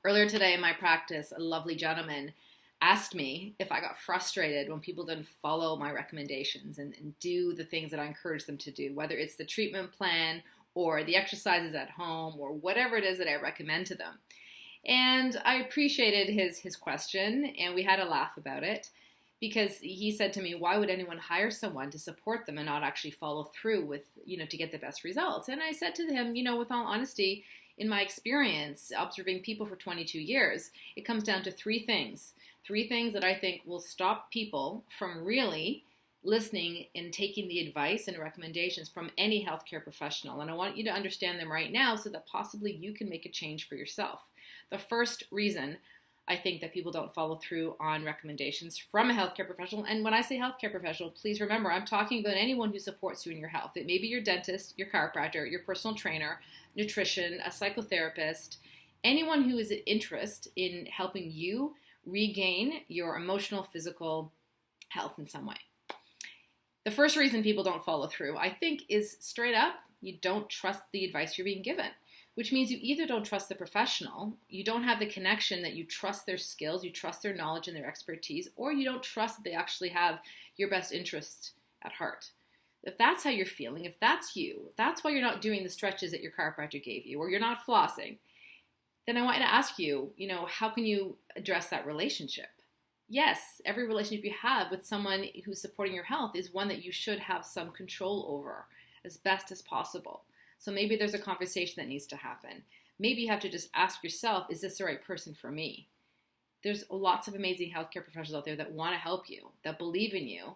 Earlier today in my practice, a lovely gentleman asked me if I got frustrated when people didn't follow my recommendations and do the things that I encourage them to do, whether it's the treatment plan or the exercises at home or whatever it is that I recommend to them. And I appreciated his question, and we had a laugh about it because he said to me, why would anyone hire someone to support them and not actually follow through with, to get the best results? And I said to him, with all honesty, in my experience, observing people for 22 years, it comes down to three things. Three things that I think will stop people from really listening and taking the advice and recommendations from any healthcare professional. And I want you to understand them right now so that possibly you can make a change for yourself. The first reason I think that people don't follow through on recommendations from a healthcare professional, and when I say healthcare professional, please remember I'm talking about anyone who supports you in your health. It may be your dentist, your chiropractor, your personal trainer, nutrition, a psychotherapist, anyone who is an interest in helping you regain your emotional, physical health in some way. The first reason people don't follow through, I think, is straight up, you don't trust the advice you're being given, which means you either don't trust the professional, you don't have the connection that you trust their skills, you trust their knowledge and their expertise, or you don't trust that they actually have your best interest at heart. If that's how you're feeling, if that's you, if that's why you're not doing the stretches that your chiropractor gave you, or you're not flossing, then I want to ask you, how can you address that relationship? Yes, every relationship you have with someone who's supporting your health is one that you should have some control over as best as possible. So maybe there's a conversation that needs to happen. Maybe you have to just ask yourself, is this the right person for me? There's lots of amazing healthcare professionals out there that want to help you, that believe in you.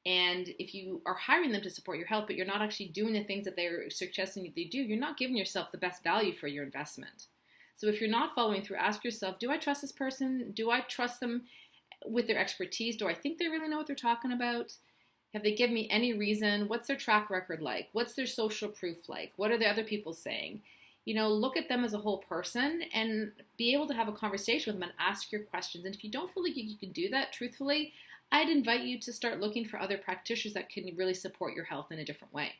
And if you are hiring them to support your health, but you're not actually doing the things that they're suggesting that they do, you're not giving yourself the best value for your investment. So if you're not following through, ask yourself, do I trust this person? Do I trust them with their expertise? Do I think they really know what they're talking about? Have they given me any reason? What's their track record like? What's their social proof like? What are the other people saying? Look at them as a whole person and be able to have a conversation with them and ask your questions. And if you don't feel like you can do that truthfully, I'd invite you to start looking for other practitioners that can really support your health in a different way.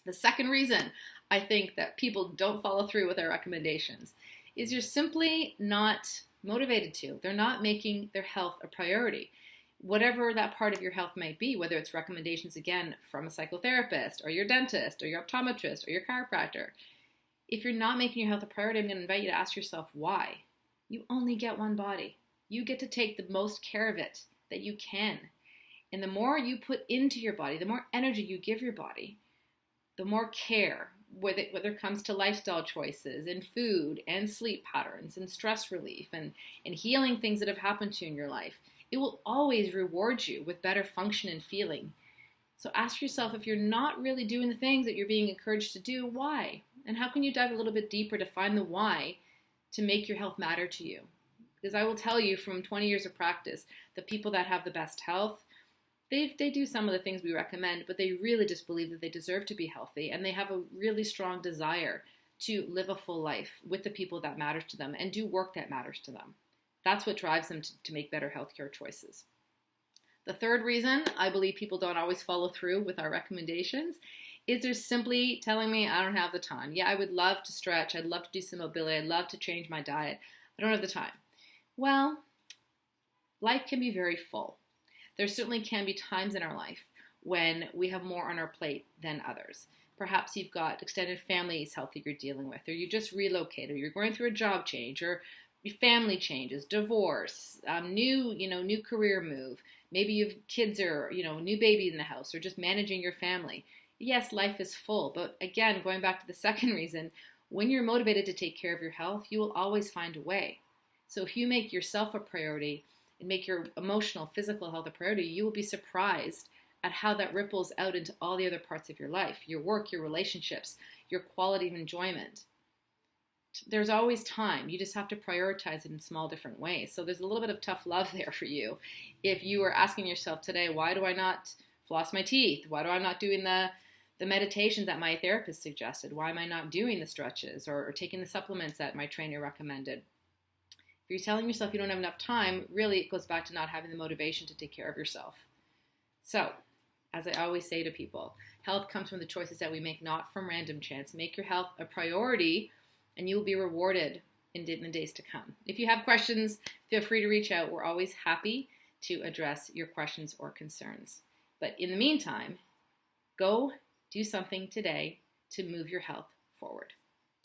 The second reason I think that people don't follow through with our recommendations is you're simply not motivated to. They're not making their health a priority. Whatever that part of your health might be, whether it's recommendations, again, from a psychotherapist or your dentist or your optometrist or your chiropractor, if you're not making your health a priority, I'm going to invite you to ask yourself why. You only get one body. You get to take the most care of it that you can. And the more you put into your body, the more energy you give your body, the more care, whether it comes to lifestyle choices and food and sleep patterns and stress relief and healing things that have happened to you in your life, it will always reward you with better function and feeling. So ask yourself, if you're not really doing the things that you're being encouraged to do, why? And how can you dive a little bit deeper to find the why to make your health matter to you? Because I will tell you from 20 years of practice, the people that have the best health, they do some of the things we recommend, but they really just believe that they deserve to be healthy, and they have a really strong desire to live a full life with the people that matter to them and do work that matters to them. That's what drives them to make better healthcare choices. The third reason I believe people don't always follow through with our recommendations is they're simply telling me I don't have the time. Yeah, I would love to stretch. I'd love to do some mobility. I'd love to change my diet. I don't have the time. Well, life can be very full. There certainly can be times in our life when we have more on our plate than others. Perhaps you've got extended family health that you're dealing with, or you just relocated, or you're going through a job change, or your family changes, divorce, new career move. Maybe you have kids or, new baby in the house, or just managing your family. Yes, life is full. But again, going back to the second reason, when you're motivated to take care of your health, you will always find a way. So if you make yourself a priority and make your emotional, physical health a priority, you will be surprised at how that ripples out into all the other parts of your life, your work, your relationships, your quality of enjoyment. There's always time. You just have to prioritize it in small different ways. So there's a little bit of tough love there for you. If you are asking yourself today, why do I not floss my teeth? Why do I not doing the meditations that my therapist suggested? Why am I not doing the stretches or taking the supplements that my trainer recommended? If you're telling yourself you don't have enough time, really it goes back to not having the motivation to take care of yourself. So, as I always say to people, health comes from the choices that we make, not from random chance. Make your health a priority, and you will be rewarded in the days to come. If you have questions, feel free to reach out. We're always happy to address your questions or concerns. But in the meantime, go do something today to move your health forward.